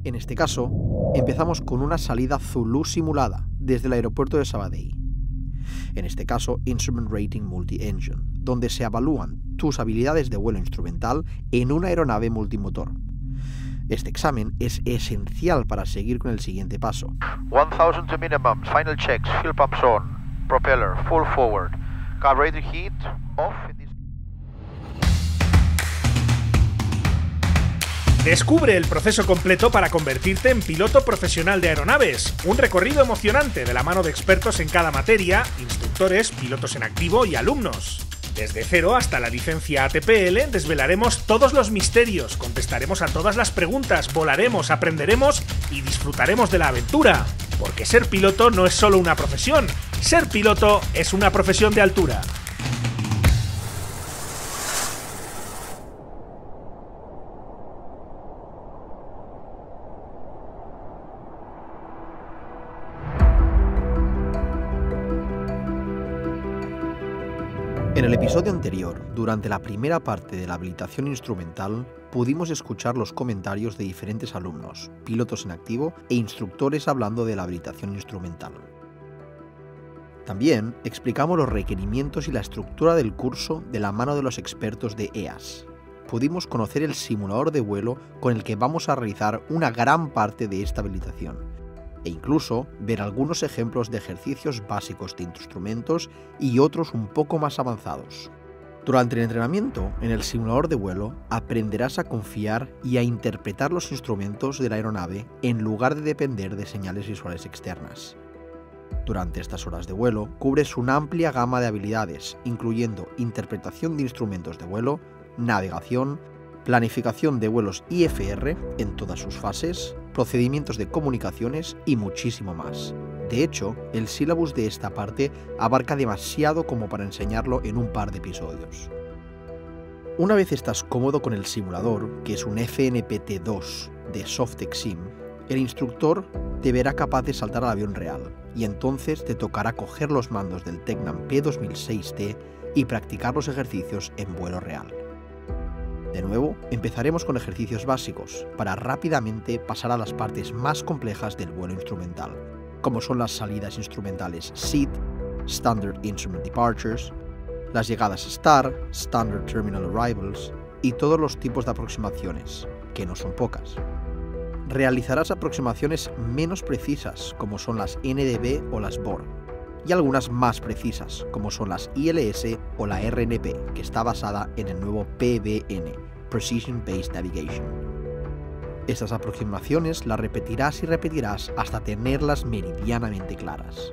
En este caso, empezamos con una salida Zulu simulada desde el aeropuerto de Sabadell. En este caso, Instrument Rating Multi-Engine, donde se evalúan tus habilidades de vuelo instrumental en una aeronave multimotor. Este examen es esencial para seguir con el siguiente paso. 1000 to minimum, final checks, fuel pumps on, propeller, full forward, carburetor heat, off. Descubre el proceso completo para convertirte en piloto profesional de aeronaves. Un recorrido emocionante de la mano de expertos en cada materia, instructores, pilotos en activo y alumnos. Desde cero hasta la licencia ATPL desvelaremos todos los misterios, contestaremos a todas las preguntas, volaremos, aprenderemos y disfrutaremos de la aventura. Porque ser piloto no es solo una profesión, ser piloto es una profesión de altura. En el episodio anterior, durante la primera parte de la habilitación instrumental, pudimos escuchar los comentarios de diferentes alumnos, pilotos en activo e instructores hablando de la habilitación instrumental. También explicamos los requerimientos y la estructura del curso de la mano de los expertos de EAS. Pudimos conocer el simulador de vuelo con el que vamos a realizar una gran parte de esta habilitación, e incluso ver algunos ejemplos de ejercicios básicos de instrumentos y otros un poco más avanzados. Durante el entrenamiento, en el simulador de vuelo, aprenderás a confiar y a interpretar los instrumentos de la aeronave en lugar de depender de señales visuales externas. Durante estas horas de vuelo, cubres una amplia gama de habilidades, incluyendo interpretación de instrumentos de vuelo, navegación, planificación de vuelos IFR en todas sus fases, procedimientos de comunicaciones y muchísimo más. De hecho, el sílabus de esta parte abarca demasiado como para enseñarlo en un par de episodios. Una vez estás cómodo con el simulador, que es un FNPT2 de SoftXim, el instructor te verá capaz de saltar al avión real, y entonces te tocará coger los mandos del Tecnam P2006T y practicar los ejercicios en vuelo real. De nuevo, empezaremos con ejercicios básicos, para rápidamente pasar a las partes más complejas del vuelo instrumental, como son las salidas instrumentales SID, Standard Instrument Departures, las llegadas STAR, Standard Terminal Arrivals, y todos los tipos de aproximaciones, que no son pocas. Realizarás aproximaciones menos precisas, como son las NDB o las BOR, y algunas más precisas, como son las ILS o la RNP, que está basada en el nuevo PBN, Precision Based Navigation. Estas aproximaciones las repetirás y repetirás hasta tenerlas meridianamente claras.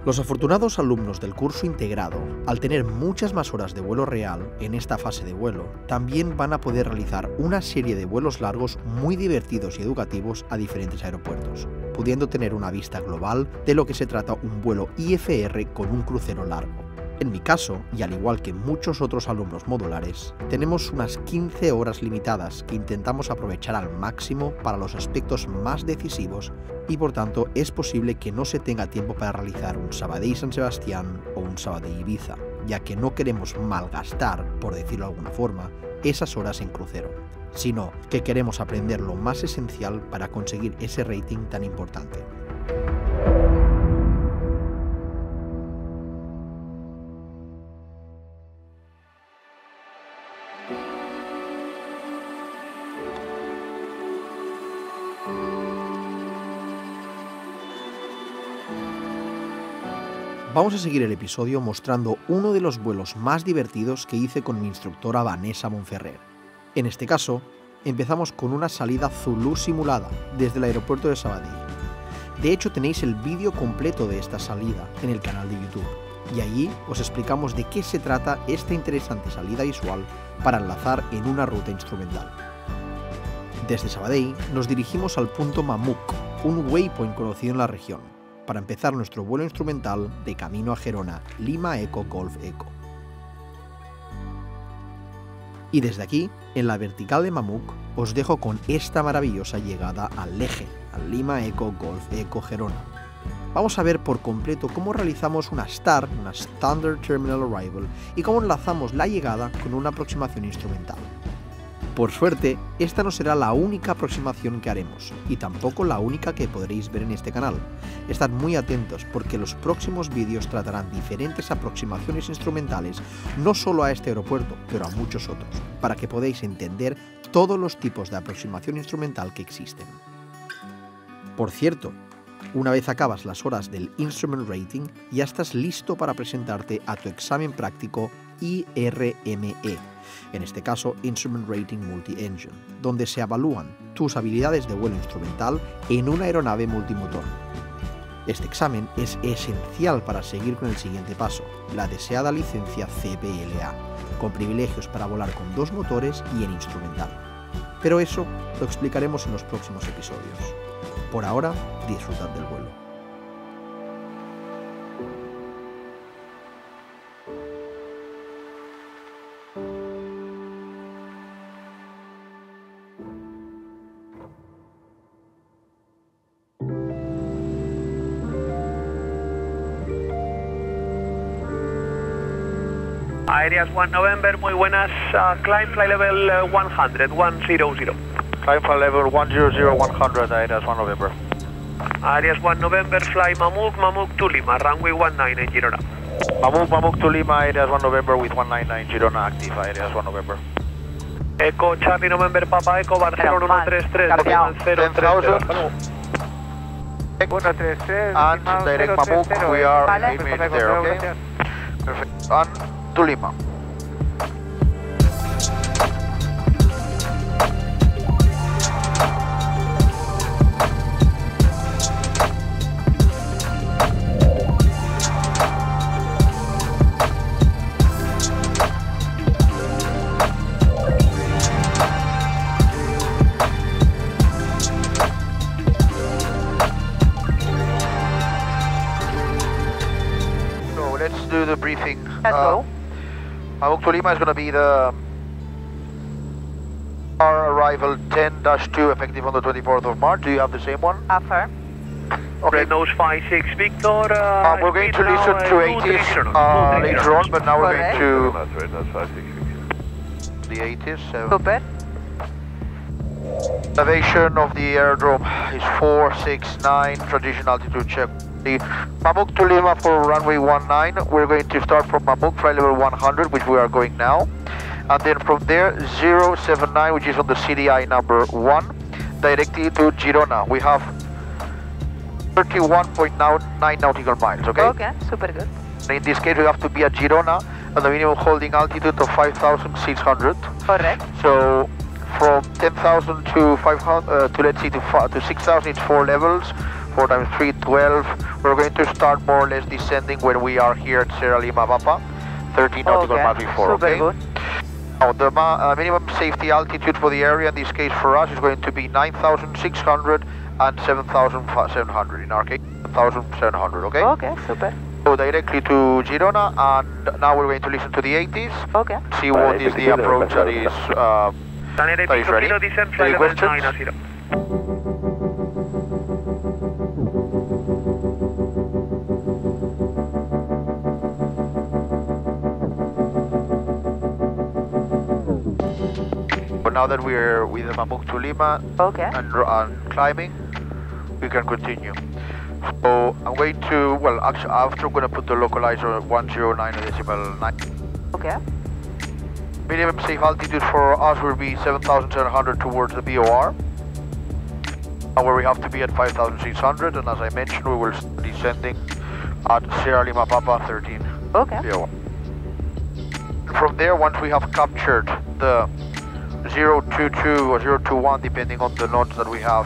Los afortunados alumnos del curso integrado, al tener muchas más horas de vuelo real en esta fase de vuelo, también van a poder realizar una serie de vuelos largos muy divertidos y educativos a diferentes aeropuertos, pudiendo tener una vista global de lo que se trata un vuelo IFR con un crucero largo. En mi caso, y al igual que muchos otros alumnos modulares, tenemos unas 15 horas limitadas que intentamos aprovechar al máximo para los aspectos más decisivos y por tanto es posible que no se tenga tiempo para realizar un Sabadell-San Sebastián o un Sabadell-Ibiza, ya que no queremos malgastar, por decirlo de alguna forma, esas horas en crucero, sino que queremos aprender lo más esencial para conseguir ese rating tan importante. Vamos a seguir el episodio mostrando uno de los vuelos más divertidos que hice con mi instructora Vanessa Monferrer. En este caso, empezamos con una salida Zulu simulada desde el aeropuerto de Sabadell. De hecho, tenéis el vídeo completo de esta salida en el canal de YouTube, y allí os explicamos de qué se trata esta interesante salida visual para enlazar en una ruta instrumental. Desde Sabadell nos dirigimos al punto MAMUK, un waypoint conocido en la región, para empezar nuestro vuelo instrumental de camino a Girona, Lima Eco Golf Eco. Y desde aquí, en la vertical de MAMUK, os dejo con esta maravillosa llegada al LEGE, al Lima Eco Golf Eco Girona. Vamos a ver por completo cómo realizamos una STAR, una Standard Terminal Arrival, y cómo enlazamos la llegada con una aproximación instrumental. Por suerte, esta no será la única aproximación que haremos, y tampoco la única que podréis ver en este canal. Estad muy atentos porque los próximos vídeos tratarán diferentes aproximaciones instrumentales, no solo a este aeropuerto, pero a muchos otros, para que podáis entender todos los tipos de aproximación instrumental que existen. Por cierto, una vez acabas las horas del Instrument Rating, ya estás listo para presentarte a tu examen práctico IRME, en este caso Instrument Rating Multi-Engine, donde se evalúan tus habilidades de vuelo instrumental en una aeronave multimotor. Este examen es esencial para seguir con el siguiente paso, la deseada licencia CPLA, con privilegios para volar con 2 motores y en instrumental. Pero eso lo explicaremos en los próximos episodios. Por ahora, disfrutad del vuelo. ILS 1 November, muy buenas, climb flight level 100, 100. Climb flight level 100, 100, ILS 1 November. ILS 1 November, fly MAMUK, MAMUK to Lima, runway 19 in Girona. MAMUK to Lima, ILS 1 November with 199 Girona active, ILS 1 November. Echo Charlie November, Papa Echo, Barcelona 133, 10,000. 133, And direct MAMUK, we are 8 minutes there, okay? Perfect. And to Lima. So let's do the briefing. Let's go. MAMUK to Lima is going to be the our arrival 10-2 effective on the 24th of March. Do you have the same one? Affirm. Okay. Red nose 56 Victor. We're going to listen to 80s later on, but now we're going to the 80s. Super. Elevation of the aerodrome is 469, transition altitude check. The MAMUK to Lima for runway 19, we're going to start from MAMUK, flight level 100, which we are going now. And then from there, 079, which is on the CDI number 1, directly to Girona. We have 31.9 nautical miles, okay? Okay, super good. In this case, we have to be at Girona at the minimum holding altitude of 5,600. Correct. So from 10,000 to 500 to let's see to 6,000, it's 4 levels. 4 times 3, 12. We're going to start more or less descending when we are here at Sierra Lima Papa, 13 nautical miles before. Super Okay. good. Now the minimum safety altitude for the area in this case for us is going to be 9,600 and 7,700. In our case, 7,700. Okay. Okay, super. So directly to Girona, and now we're going to listen to the 80s. Okay. See what is the approach that is ready. Any questions? But now that we're with the MAMUK to Lima Okay. and climbing, we can continue. So I'm going to, well, actually, after I'm going to put the localizer at 109.9. Okay. Minimum safe altitude for us will be 7,700 towards the BOR, where we have to be at 5,600, and as I mentioned, we will start descending at Sierra Lima Papa 13 Okay. BOR. From there, once we have captured the 022 or 021, depending on the nodes that we have,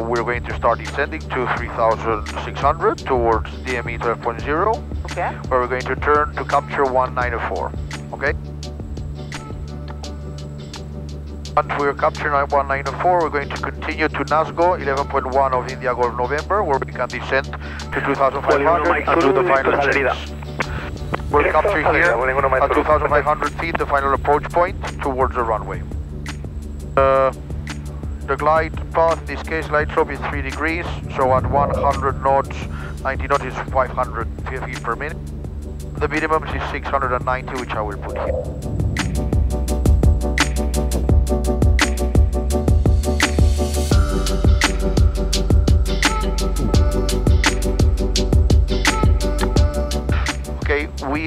we're going to start descending to 3,600 towards DME 12.0, Okay. where we're going to turn to capture 194, okay? Once we're capturing 194, we're going to continue to Nazgo 11.1 of India Golf November, where we can descend to 2,500 and do the final checks. We'll capture here at 2,500 feet, the final approach point towards the runway. The glide path, in this case, glide slope is 3 degrees, so at 100 knots, 90 knots is 500 feet per minute. The minimum is 690, which I will put here.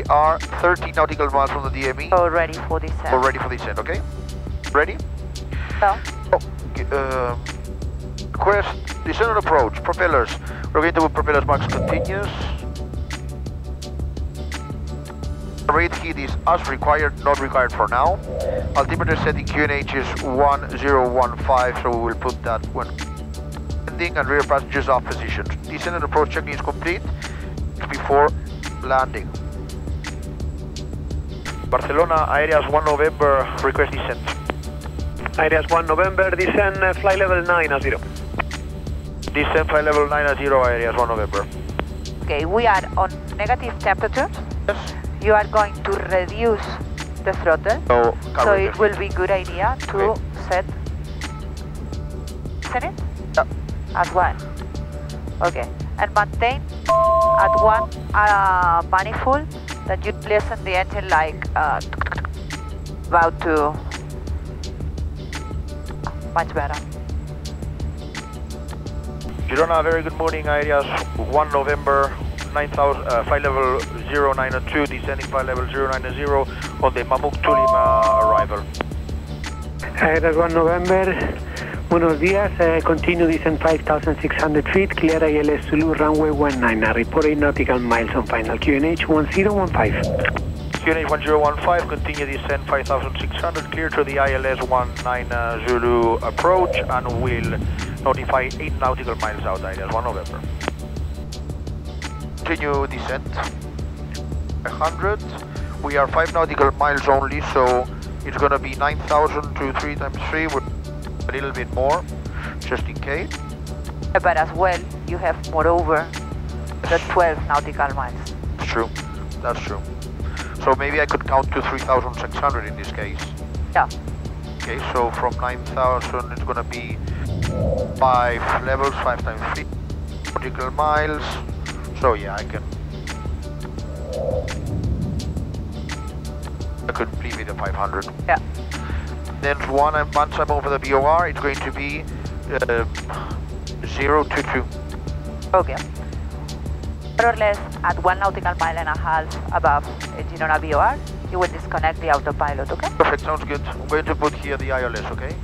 We are 30 nautical miles from the DME. So ready for descent. We're ready for descent, okay? Ready? So. Request descent and approach. Propellers. We're going to put propellers max continuous. Rate heat is as required, not required for now. Altimeter setting QNH is 1015, so we will put that when landing, and rear passengers are positioned. Descent and approach checking is complete before landing. Barcelona, Aéreas 1 November, request descent. Aéreas 1 November, descent, flight level 9 0. Descent flight level 9 0, Aéreas 1 November. Okay, we are on negative temperatures. Yes. You are going to reduce the throttle, so it will be good idea to set it at 1. Okay, and maintain at 1 manifold that you listen the engine like about to much better. Girona, very good morning, Aéreas 1 November. 9000, flight level 092, descending flight level 090 on the MAMUK to Lima arrival. Aéreas 1 November, buenos días, continue descent 5,600 feet, clear ILS Zulu runway 19, reporting nautical miles on final QNH 1015. QNH 1015, continue descent 5,600, clear to the ILS 19 Zulu approach, and will notify 8 nautical miles out, Aéreas 1 November. Continue descent 500. We are 5 nautical miles only, so it's gonna be 9,000 to 3 times 3, with a little bit more, just in case. But as well, you have moreover the 12 nautical miles. That's true, that's true. So maybe I could count to 3,600 in this case. Yeah. Okay, so from 9,000 it's gonna be 5 levels, 5 times 3 nautical miles. So yeah, I could leave it at 500. Yeah. Then once I'm over the BOR, it's going to be 022. Okay. More or less at 1 nautical mile and a half above Girona BOR, you will disconnect the autopilot, okay? Perfect, sounds good. I'm going to put here the ILS, okay?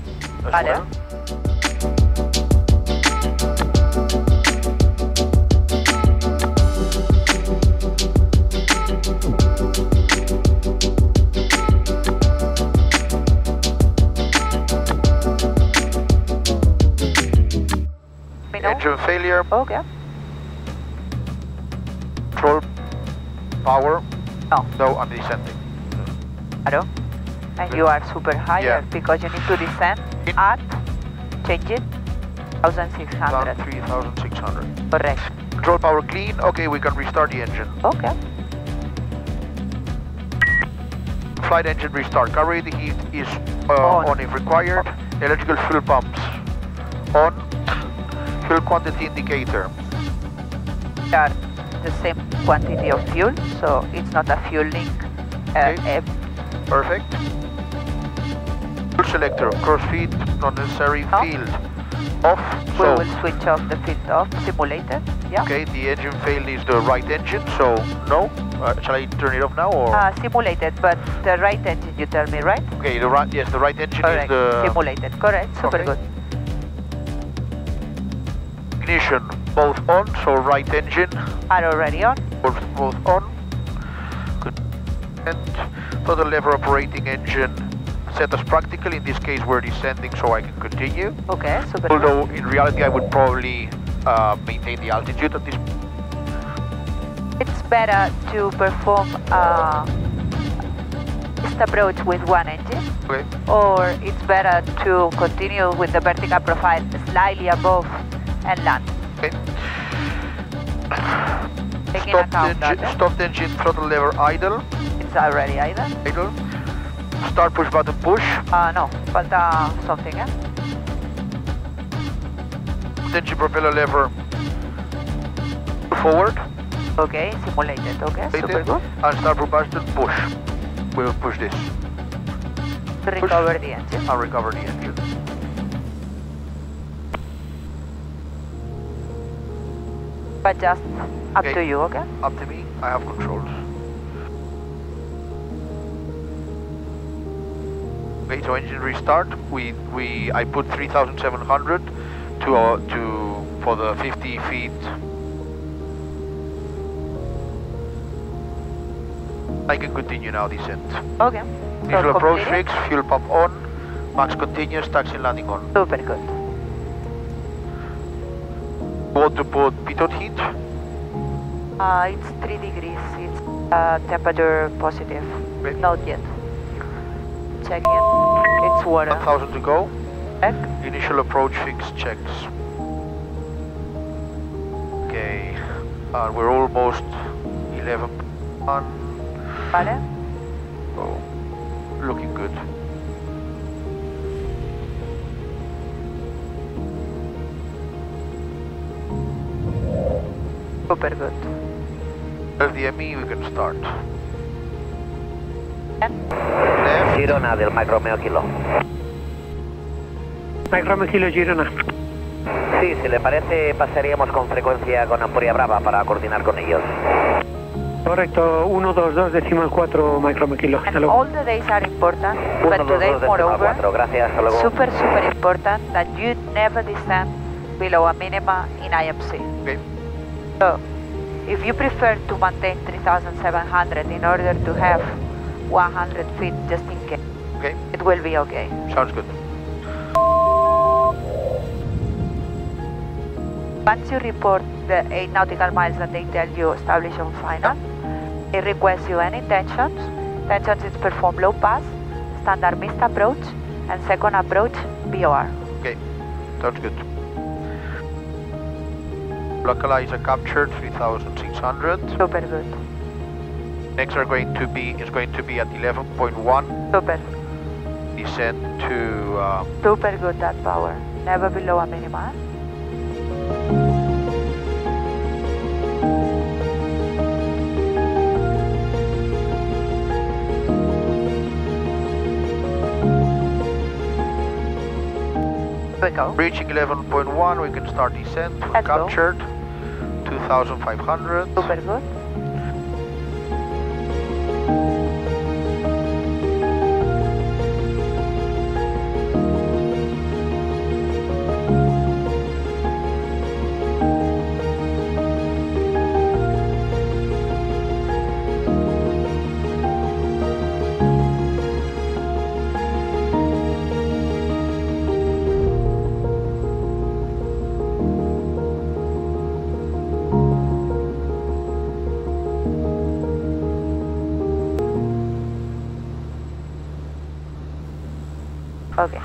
As well. Engine failure. Okay. Control power. No. No, I'm descending. Hello? And you are super higher, yeah, because you need to descend at, change it, 1,600. 3,600. Correct. Control power clean. Okay, we can restart the engine. Okay. Flight engine restart. Carburetor heat is on if required. Electrical fuel pumps on. Fuel quantity indicator. They are the same quantity of fuel, so it's not a fuel link. Okay. Perfect. Fuel selector, crossfeed, not necessary, field off. We will switch off the field off, simulated, yeah. Okay, the engine failed is the right engine, so no. Shall I turn it off now or? Simulated, but the right engine you tell me, right? Okay, the right, yes, the right engine correct. is the... Simulated, correct, super good. Ignition, both on, so right engine. Are already on. Both on. Good. And throttle lever operating engine set as practical. In this case we're descending, so I can continue. Okay, super Although good. in reality I would probably maintain the altitude at this point. It's better to perform this approach with one engine. Okay. Or it's better to continue with the vertical profile slightly above and land. Okay. Taking account that. Stop the engine, throttle lever idle. It's already idle. Idle. Start push button push. No, falta something, eh? Engine propeller lever forward. Okay, simulated, okay, super good. And start push button push. We'll push this. Recover the engine. And recover the engine. But just up to you, okay? Up to me, I have controls. Okay, so engine restart. I put 3,700 for the 50 feet. I can continue now descent. Okay. Visual approach fixed, fuel pump on, max continuous, taxi and landing on. Super good. Want to put pitot heat? It's 3 degrees. It's temperature positive. Okay. Not yet. Checking. It's water. 1,000 to go. Check. Initial approach fix checks. Okay, we're almost 11.1. Vale. Oh, looking good. Super good. FDME, we can start. And Girona del Mike Romeo Kilo. Mike Romeo Kilo Girona. Sí, si le parece, pasaríamos con frecuencia con Ampuria Brava para coordinar con ellos. Correcto, 122 decimal 4 Mike Romeo Kilo. Hasta and luego. all the days are important, but 1, 2, today 2, moreover, 4. Gracias, hasta luego. super important that you never descend below a minima in IMC. Okay. So, if you prefer to maintain 3,700 in order to have 100 feet just in case, Okay, it will be okay. sounds good. Once you report the 8 nautical miles that they tell you establish on final, they request you any tensions. Tensions is perform low pass, standard missed approach, and second approach BOR. Okay, sounds good. Localizer captured 3,600. Super good. Next is going to be at 11.1. Super. Descend to Super good that power. Never below a minima. Here we go. reaching 11.1. We can start descent. Let's go. Captured 2,500. Super good. Okay.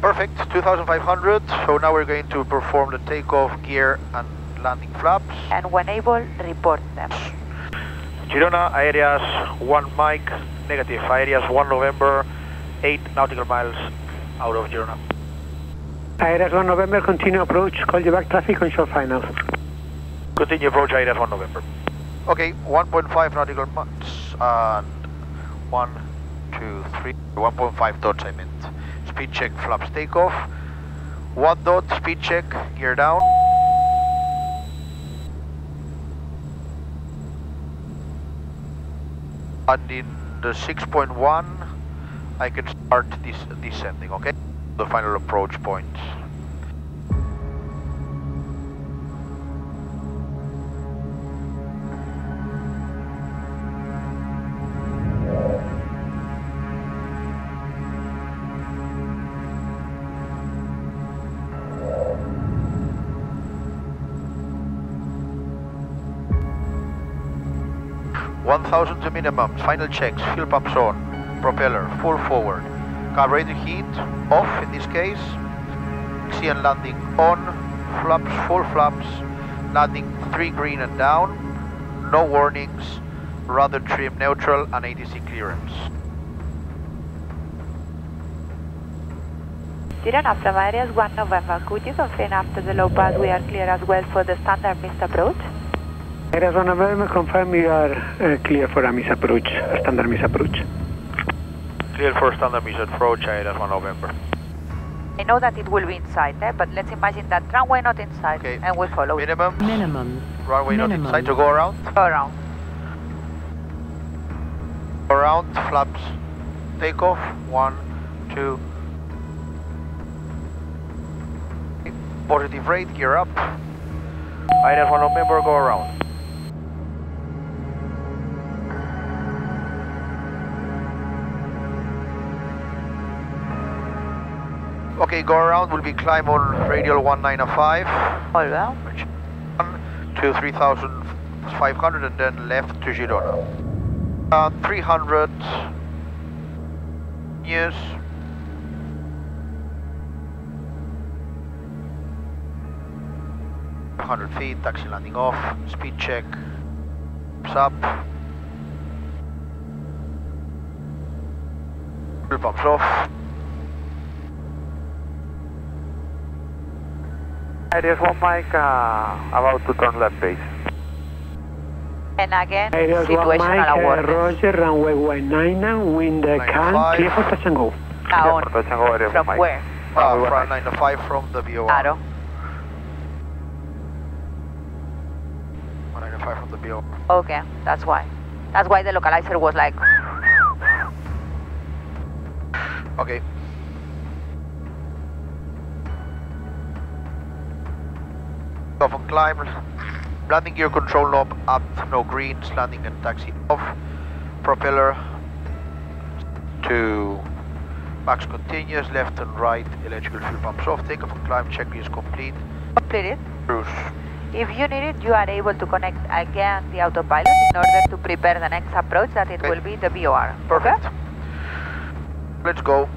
Perfect, 2,500. So now we're going to perform the takeoff, gear, and landing flaps. And when able, report them. Girona, areas 1 Mike, negative, areas 1 November, 8 nautical miles out of Girona. Areas 1 November, continue approach, call you back traffic on short finals. Continue approach, areas 1 November. Okay, 1.5 nautical miles and 1, 2, 3, 1.5 knots I meant. Speed check, flaps takeoff. 1 dot, speed check, gear down. And in the 6.1, I can start descending, okay? The final approach point. $1,000 to minimum, final checks, fuel pumps on, propeller, full forward, carburetor heat, off in this case, taxi and landing on, flaps, full flaps, landing 3 green and down, no warnings, rudder trim neutral and ATC clearance. Girona from areas 1 November, could you confirm after the low pass we are clear as well for the standard missed approach? Areas 1 November, confirm you are clear for a miss approach, a standard miss approach. Clear for standard miss approach, areas 1 November. I know that it will be inside, but let's imagine that runway not inside, Okay. and we follow it. Minimum, runway not inside, so go around. Go around. Go around, flaps, takeoff, 1, 2. Positive rate, gear up. ILS 1 November, go around. Okay, go around, will be climb on radial 1905. All well. To 3,500 and then left to Girona. 300 years. Feet, taxi landing off, speed check, up, fuel pumps off. ILS 1 Mike, about to turn left base. And again, ILS 1 Mike, situational awareness. Roger, runway 19, wind calm, clear for touch and go. Down. Touch and go, ILS 1 From Mike. where? From 905 from the VOR. Claro. 905 from the VOR. Okay, that's why. That's why the localizer was like. Okay. Off and climb. Landing gear control knob up, no greens. Landing and taxi off. Propeller to max continuous, left and right. Electrical fuel pumps off. Take off and climb. Checklist is complete. Completed. Cruise. If you need it, you are able to connect again the autopilot in order to prepare the next approach, that it will be the VOR. Perfect. Okay? Let's go.